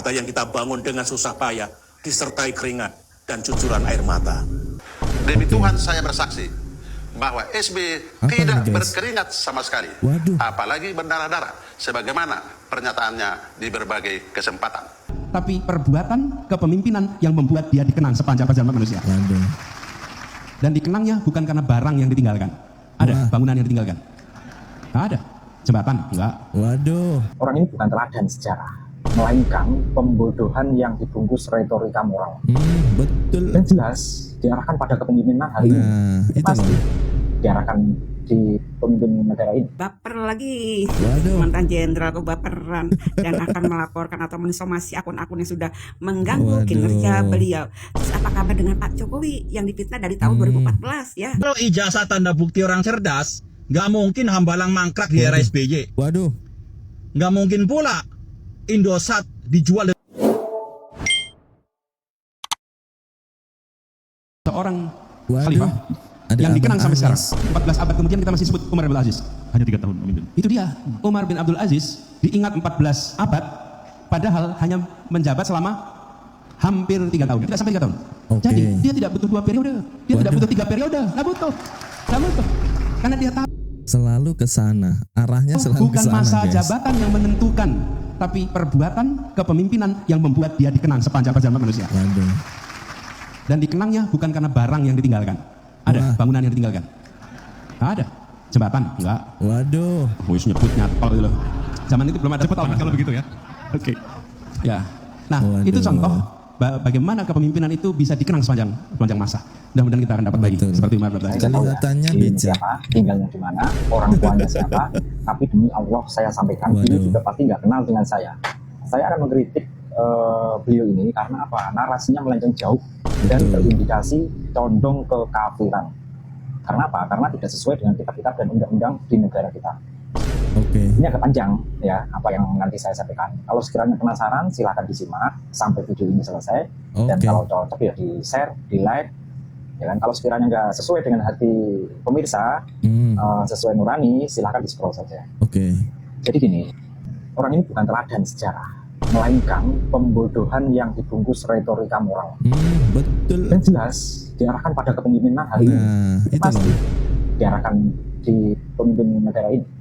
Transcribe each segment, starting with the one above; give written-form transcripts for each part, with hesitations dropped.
Jakarta yang kita bangun dengan susah payah, disertai keringat dan cucuran air mata. Demi Tuhan saya bersaksi bahwa SBY tidak berkeringat sama sekali. Apalagi berdarah-darah, sebagaimana pernyataannya di berbagai kesempatan. Tapi perbuatan kepemimpinan yang membuat dia dikenang sepanjang perjalanan manusia. Dan dikenangnya bukan karena barang yang ditinggalkan. Ada bangunan yang ditinggalkan? Ada. Jembatan? Enggak. Orang ini bukan teladan sejarah, melainkan pembodohan yang dibungkus retorika moral. Betul. Dan jelas diarahkan pada kepemimpinan hari ini. Pasti diarahkan di pemimpin negara ini. Baper lagi. Mantan jenderal kok baperan dan akan melaporkan atau mensomasi akun-akun yang sudah mengganggu kinerja beliau. Terus apa kabar dengan Pak Jokowi yang difitnah dari tahun 2014 ya? Kalau ijazah tanda bukti orang cerdas, nggak mungkin hambalang mangkrak di era SBY. Nggak mungkin pula Indosat dijual. Seorang khalifah yang dikenang sampai sekarang. 14 abad kemudian kita masih sebut Umar bin Abdul Aziz. Hanya 3 tahun memimpin. Itu dia, Umar bin Abdul Aziz diingat 14 abad, padahal hanya menjabat selama hampir 3 tahun. Tidak sampai 3 tahun. Jadi dia tidak butuh 2 periode. Dia tidak butuh 3 periode. Nggak butuh. Karena dia tahu. Selalu ke sana. Arahnya selalu bukan ke sana, masa guys. jabatan yang menentukan, tapi perbuatan kepemimpinan yang membuat dia dikenang sepanjang perjalanan manusia. Dan dikenangnya bukan karena barang yang ditinggalkan. Ada bangunan yang ditinggalkan? Ada. Jembatan? Enggak. Wis nyebut nyatol gitu loh. Zaman itu belum ada cepet kalau begitu ya. Oke. Ya. Nah, itu contoh bagaimana kepemimpinan itu bisa dikenang sepanjang masa. Mudah-mudahan kita akan dapat lagi seperti Umar bin Abdul Aziz. Kelihatannya siapa, tinggalnya di mana, orang tuanya siapa, tapi demi Allah saya sampaikan, beliau juga pasti nggak kenal dengan saya. Saya akan mengkritik beliau ini karena apa? Narasinya melenceng jauh dan terindikasi condong ke kafiran. Karena apa? Karena tidak sesuai dengan kitab-kitab dan undang-undang di negara kita. Ini agak panjang ya apa yang nanti saya sampaikan. Kalau sekiranya penasaran silahkan disimak sampai video ini selesai. Dan kalau cocok ya di share, di like. Ya kan? Kalau sekiranya nggak sesuai dengan hati pemirsa, sesuai nurani, silahkan di scroll saja. Jadi gini, orang ini bukan teladan sejarah, melainkan pembodohan yang dibungkus retorika moral. Dan jelas diarahkan pada kepemimpinan hari ini. Pasti diarahkan di pemimpin negara ini.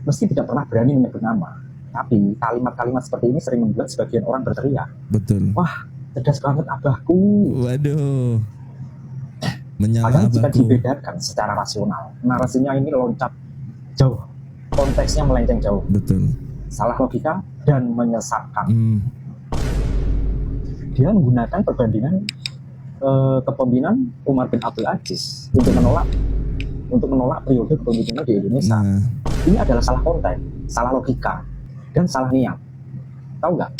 Meski tidak pernah berani menyebut nama, tapi kalimat-kalimat seperti ini sering membuat sebagian orang berteriak. Wah, cerdas banget abahku. Padahal jika dibedakan secara rasional, narasinya ini loncat jauh, konteksnya melenceng jauh. Salah logika dan menyesatkan. Dia menggunakan perbandingan kepemimpinan Umar bin Abdul Aziz untuk menolak periode kepemimpinan di Indonesia. Ini adalah salah konteks, salah logika, dan salah niat. Tahu nggak?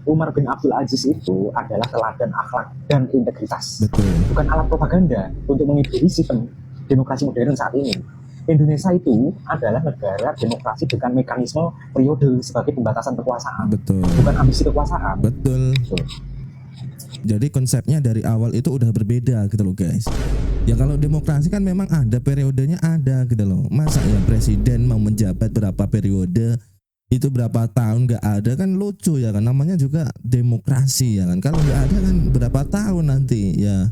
Umar bin Abdul Aziz itu adalah teladan akhlak dan integritas. Bukan alat propaganda untuk menghiburi sistem demokrasi modern saat ini. Indonesia itu adalah negara demokrasi dengan mekanisme periode sebagai pembatasan kekuasaan. Bukan ambisi kekuasaan. Jadi konsepnya dari awal itu udah berbeda gitu loh guys. Ya kalau demokrasi kan memang ada periodenya ada gitu loh. Masa ya presiden mau menjabat berapa periode, itu berapa tahun nggak ada kan lucu ya kan. Namanya juga demokrasi ya kan. Kalau nggak ada kan berapa tahun nanti ya.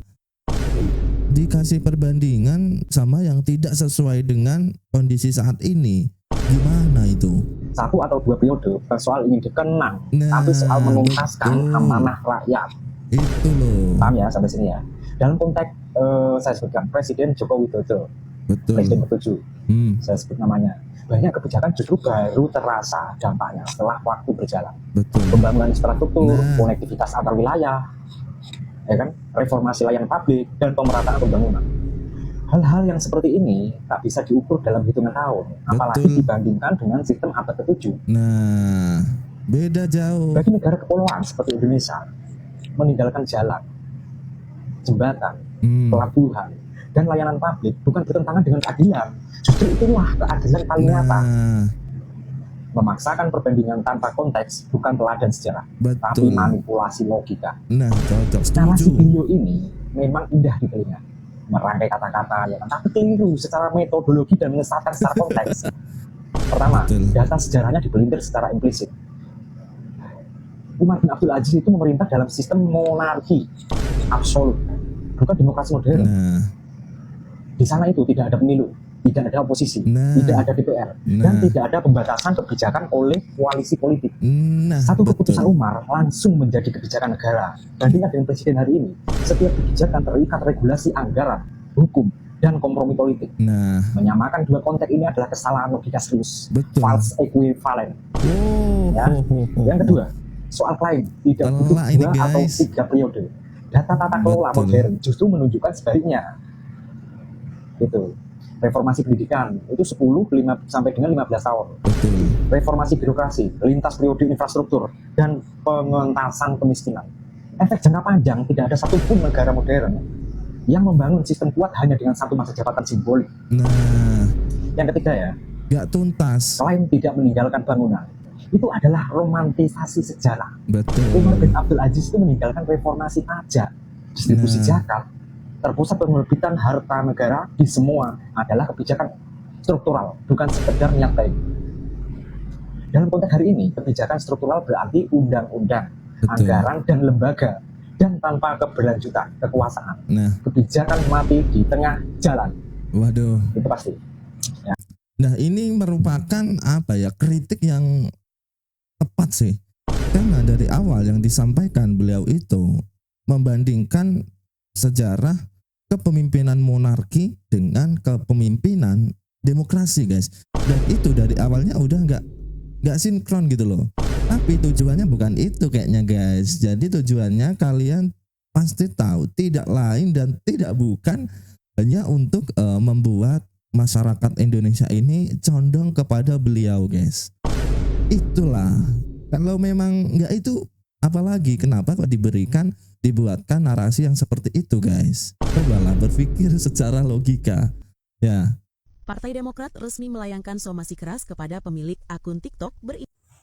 Dikasih perbandingan sama yang tidak sesuai dengan kondisi saat ini. Gimana itu? 1 atau 2 periode soal ingin dikenang, tapi soal menuntaskan amanah rakyat. Itu loh. Paham ya sampai sini ya. Dalam konteks saya sebutkan Presiden Joko Widodo, Presiden ke-7, saya sebut namanya. Banyak kebijakan justru baru terasa dampaknya setelah waktu berjalan. Pembangunan infrastruktur, konektivitas antar wilayah, ya kan, reformasi layanan publik dan pemerataan pembangunan. Hal-hal yang seperti ini tak bisa diukur dalam hitungan tahun, apalagi dibandingkan dengan sistem abad ke-7. Beda jauh. Bagi negara kepulauan seperti Indonesia, meninggalkan jalan, jembatan, pelabuhan, dan layanan publik bukan bertentangan dengan keadilan. Justru itulah keadilan paling nyata. Memaksakan perbandingan tanpa konteks bukan teladan sejarah, tapi manipulasi logika. Narasi beliau ini memang indah di telinga, merangkai kata-kata, ya kan? Tapi keliru secara metodologi dan menyesatkan secara konteks. Pertama, data sejarahnya dipelintir secara implisit. Umar bin Abdul Aziz itu memerintah dalam sistem monarki absolut, bukan demokrasi modern. Nah, Di sana itu tidak ada pemilu, tidak ada oposisi, tidak ada DPR, dan tidak ada pembatasan kebijakan oleh koalisi politik. Satu keputusan Umar langsung menjadi kebijakan negara. Bandingkan dengan presiden hari ini, setiap kebijakan terikat regulasi anggaran, hukum, dan kompromi politik. Menyamakan dua konteks ini adalah kesalahan logika serius, false equivalent. Yang kedua, soal klaim tidak butuh 2 atau 3 periode. Data tata kelola modern justru menunjukkan sebaliknya. Gitu. Reformasi pendidikan itu 10 sampai dengan 15 tahun. Reformasi birokrasi, lintas periode infrastruktur, dan pengentasan kemiskinan. Efek jangka panjang tidak ada satupun negara modern yang membangun sistem kuat hanya dengan satu masa jabatan simbolik. Yang ketiga ya, gak tuntas. Selain tidak meninggalkan bangunan, itu adalah romantisasi sejarah. Umar bin Abdul Aziz itu meninggalkan reformasi pajak, distribusi zakat, terpusat penerbitan harta negara di semua adalah kebijakan struktural, bukan sekedar niat baik. Dalam konteks hari ini, kebijakan struktural berarti undang-undang, anggaran, dan lembaga, dan tanpa keberlanjutan kekuasaan. Kebijakan mati di tengah jalan. Waduh. Itu pasti. Ya. Nah, ini merupakan apa ya, kritik yang tepat sih. Karena dari awal yang disampaikan beliau itu membandingkan sejarah kepemimpinan monarki dengan kepemimpinan demokrasi, guys. Dan itu dari awalnya udah nggak sinkron gitu loh. Tapi tujuannya bukan itu kayaknya, guys. Jadi tujuannya kalian pasti tahu tidak lain dan tidak bukan hanya untuk membuat masyarakat Indonesia ini condong kepada beliau, guys. Itulah. Kalau memang nggak itu, apalagi kenapa kok dibuatkan narasi yang seperti itu, guys? Cobalah berpikir secara logika. Ya. Partai Demokrat resmi melayangkan somasi keras kepada pemilik akun TikTok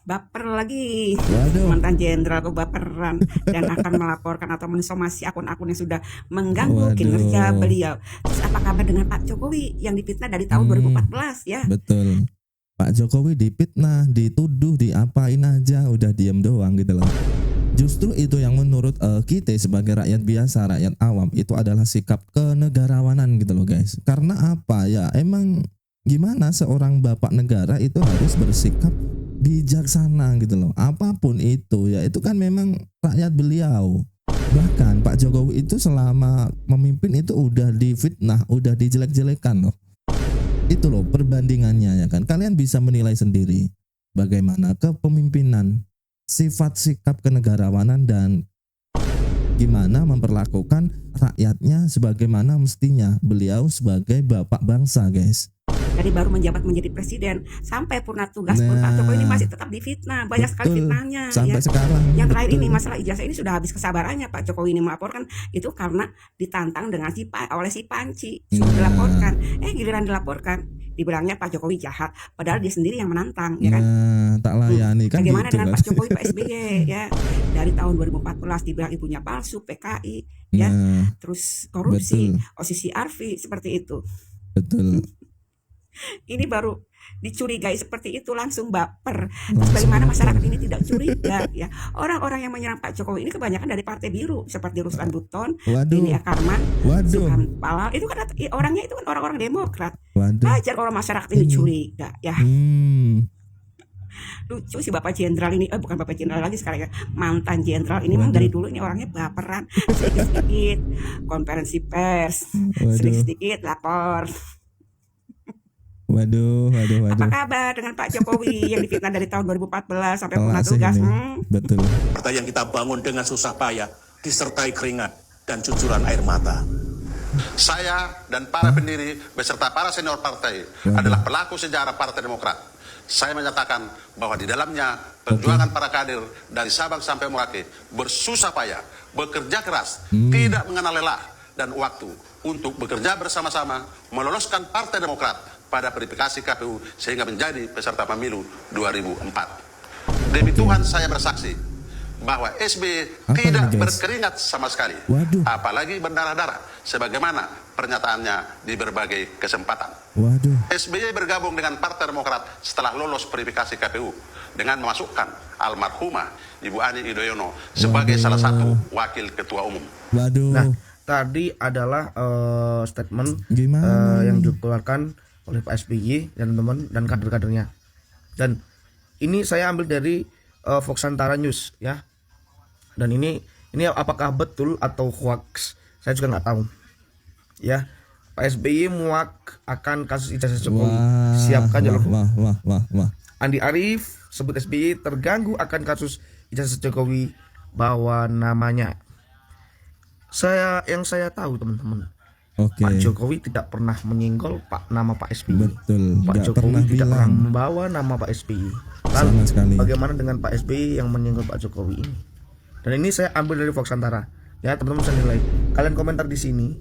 baper lagi. Waduh. Mantan jenderal kebaperan dan akan melaporkan atau mensomasi akun-akun yang sudah mengganggu kinerja beliau. Terus apa kabar dengan Pak Jokowi yang difitnah dari tahun 2014 ya? Betul. Pak Jokowi difitnah, dituduh, diapain aja, udah diem doang gitu loh. Justru itu yang menurut kita sebagai rakyat biasa, rakyat awam, itu adalah sikap kenegarawanan gitu loh, guys. Karena apa ya, emang gimana seorang bapak negara itu harus bersikap bijaksana gitu loh. Apapun itu ya, itu kan memang rakyat beliau. Bahkan Pak Jokowi itu selama memimpin itu udah difitnah, udah dijelek-jelekan loh. Itu loh perbandingannya ya kan. Kalian bisa menilai sendiri bagaimana kepemimpinan, sifat sikap kenegarawanan, dan gimana memperlakukan rakyatnya sebagaimana mestinya beliau sebagai bapak bangsa, guys. Dari baru menjabat menjadi presiden sampai purna tugas pun Pak Jokowi ini masih tetap difitnah, banyak sekali fitnahnya sampai ya. Sekarang. Yang terakhir ini masalah ijazah ini sudah habis kesabarannya Pak Jokowi ini melaporkan itu karena ditantang dengan oleh si Panci sudah dilaporkan. Giliran dilaporkan dibilangnya Pak Jokowi jahat, padahal dia sendiri yang menantang ya kan. Tak layani kan. Bagaimana gitu dengan kan. Pak Jokowi Pak SBY ya, dari tahun 2014 dibilang ibunya palsu, PKI ya, terus korupsi, OSISI Arfi seperti itu. Betul. Ini baru dicurigai seperti itu langsung baper. Terus bagaimana masyarakat ini tidak curiga ya? Orang-orang yang menyerang Pak Jokowi ini kebanyakan dari Partai Biru seperti Ruslan Buton, Dini Akarman, Sukan Palal. Itu kan orangnya itu kan orang-orang Demokrat. Wajar kalau masyarakat ini curiga ya. Lucu si Bapak Jenderal ini, bukan Bapak Jenderal lagi sekarang ya, mantan jenderal ini memang dari dulu ini orangnya baperan, sedikit-sedikit konferensi pers, sedikit-sedikit lapor. Waduh. Apa kabar dengan Pak Jokowi yang difitnah dari tahun 2014 sampai purna tugas? Betul. Partai yang kita bangun dengan susah payah, disertai keringat dan cucuran air mata. Saya dan para pendiri beserta para senior partai adalah pelaku sejarah Partai Demokrat. Saya menyatakan bahwa di dalamnya perjuangan para kader dari Sabang sampai Merauke bersusah payah, bekerja keras, tidak mengenal lelah dan waktu untuk bekerja bersama-sama meloloskan Partai Demokrat pada verifikasi KPU sehingga menjadi peserta pemilu 2004. Demi Tuhan saya bersaksi bahwa SBY Apa tidak ini, guys? berkeringat sama sekali, Waduh. apalagi berdarah-darah, sebagaimana pernyataannya di berbagai kesempatan. Waduh. SBY bergabung dengan Partai Demokrat setelah lolos verifikasi KPU dengan memasukkan almarhumah Ibu Ani Yudhoyono sebagai salah satu wakil ketua umum. Waduh. Nah, tadi adalah statement Gimana yang nih? dikeluarkan oleh Pak SBY dan teman dan kader-kadernya. Dan ini saya ambil dari Voxantara News ya. Dan ini apakah betul atau hoax? Saya juga nggak tahu. Ya, Pak SBY muak akan kasus ijazah Jokowi. Siapkan jalur hukum. Wah. Andi Arief sebut SBY terganggu akan kasus ijazah Jokowi bawa namanya. Yang saya tahu teman-teman, Oke. Pak Jokowi tidak pernah menyinggol nama Pak SBY. Betul. Pak Nggak Jokowi pernah tidak pernah bilang. membawa nama Pak SBY. Sama sekali. Bagaimana dengan Pak SBY yang menyinggol Pak Jokowi ini? Dan ini saya ambil dari Voxantara. Ya, teman-teman bisa nilai. Kalian komentar di sini,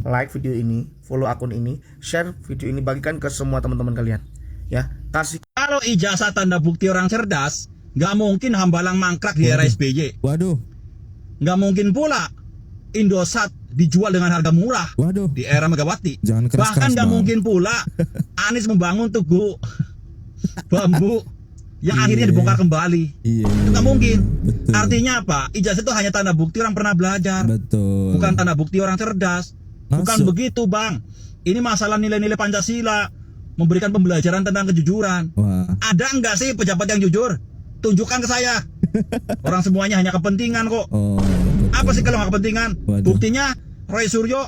like video ini, follow akun ini, share video ini, bagikan ke semua teman-teman kalian. Ya, kasih. Kalau ijazah tanda bukti orang cerdas, nggak mungkin hambalang mangkrak di era SBY. Waduh. Nggak mungkin pula Indosat dijual dengan harga murah Waduh. di era Megawati. Jangan keras-keras, Bahkan nggak Bang. mungkin pula Anies membangun tugu bambu yang akhirnya dibongkar kembali. Iya. Itu nggak mungkin. Betul. Artinya apa? Ijazah itu hanya tanda bukti orang pernah belajar, Betul. bukan tanda bukti orang cerdas. Bukan Masuk. begitu, Bang. Ini masalah nilai-nilai Pancasila, memberikan pembelajaran tentang kejujuran. Wah. Ada nggak sih pejabat yang jujur? Tunjukkan ke saya. Orang semuanya hanya kepentingan kok. Oh. Betul. Apa sih kalau nggak kepentingan? Waduh. Buktinya Roy Suryo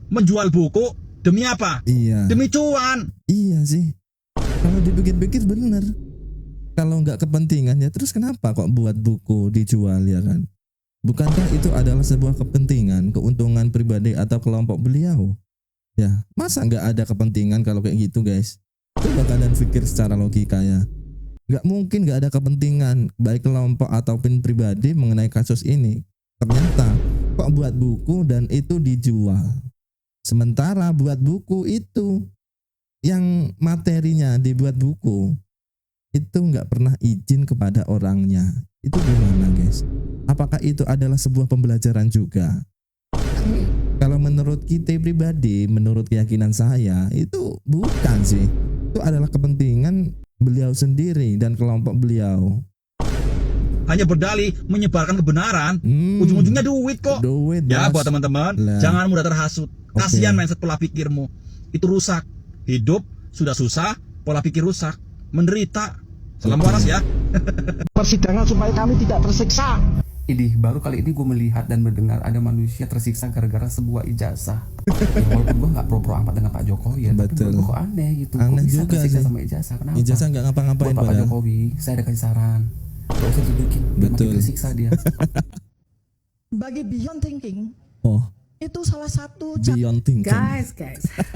menjual buku demi apa? Iya. Demi cuan. Iya sih. Kalau dipikir-pikir bener. Kalau nggak kepentingan ya terus kenapa kok buat buku dijual ya kan? Bukankah itu adalah sebuah kepentingan, keuntungan pribadi atau kelompok beliau? Ya, masa nggak ada kepentingan kalau kayak gitu guys? Coba kalian pikir secara logika ya. Nggak mungkin nggak ada kepentingan baik kelompok ataupun pribadi mengenai kasus ini. Ternyata kok buat buku dan itu dijual. Sementara buat buku itu yang materinya dibuat buku itu nggak pernah izin kepada orangnya. Itu gimana guys? Apakah itu adalah sebuah pembelajaran juga? Kalau menurut kita pribadi, menurut keyakinan saya itu bukan sih. Itu adalah kepentingan beliau sendiri dan kelompok beliau. Hanya berdalih menyebarkan kebenaran. Ujung-ujungnya duit kok. Duit, Ya, Bos. buat teman-teman, Lah. jangan mudah terhasut. Kasihan Oke. mindset pola pikirmu. Itu rusak. Hidup sudah susah, pola pikir rusak. Menderita. Salam waras ya. Persidangan supaya kami tidak tersiksa. Ini baru kali ini gue melihat dan mendengar ada manusia tersiksa gara-gara sebuah ijazah. Ya, walaupun gue nggak pro-pro amat dengan Pak Jokowi ya, Betul. tapi menurut gue kok aneh gitu. Aneh Kok bisa juga tersiksa sih. sama ijazah? Kenapa? Ijazah nggak ngapa-ngapain Buat Pak padahal. Jokowi, saya ada kasih saran. Gak usah tunjukin, biar Betul. makin tersiksa dia. Bagi Beyond Thinking, Oh, itu salah satu beyond thinking. Guys,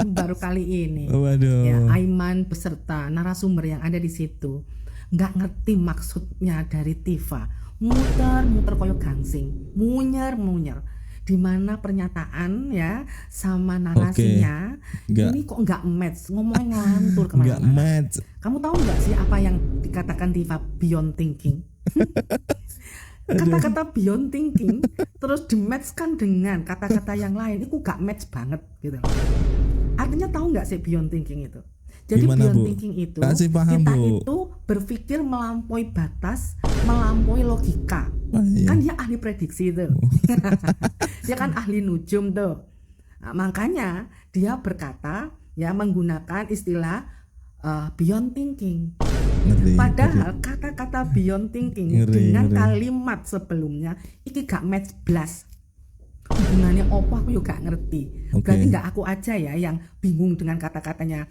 baru kali ini Waduh. ya Aiman beserta narasumber yang ada di situ nggak ngerti maksudnya dari Tifa, muter-muter koyo gangsing, munyer di mana pernyataan ya sama narasinya Nggak. ini kok nggak match, ngomongnya ngelantur Nggak kemana-mana. match. Kamu tahu nggak sih apa yang dikatakan Tifa beyond thinking? Kata-kata beyond thinking terus dimatchkan dengan kata-kata yang lain, itu gak match banget gitu loh. Artinya tahu nggak sih beyond thinking itu? Jadi Gimana, beyond Bu? thinking itu Kasih paham, kita Bu. itu berpikir melampaui batas, melampaui logika. Ah, iya. Kan dia ahli prediksi tuh. Dia kan ahli nujum tuh. Nah, makanya dia berkata ya menggunakan istilah beyond thinking. Ngeri, Padahal kata-kata beyond thinking Ngeri, dengan ngeri. kalimat sebelumnya iki gak match blas. Hubungannya opo aku juga gak ngerti. Oke. Berarti gak aku aja ya yang bingung dengan kata-katanya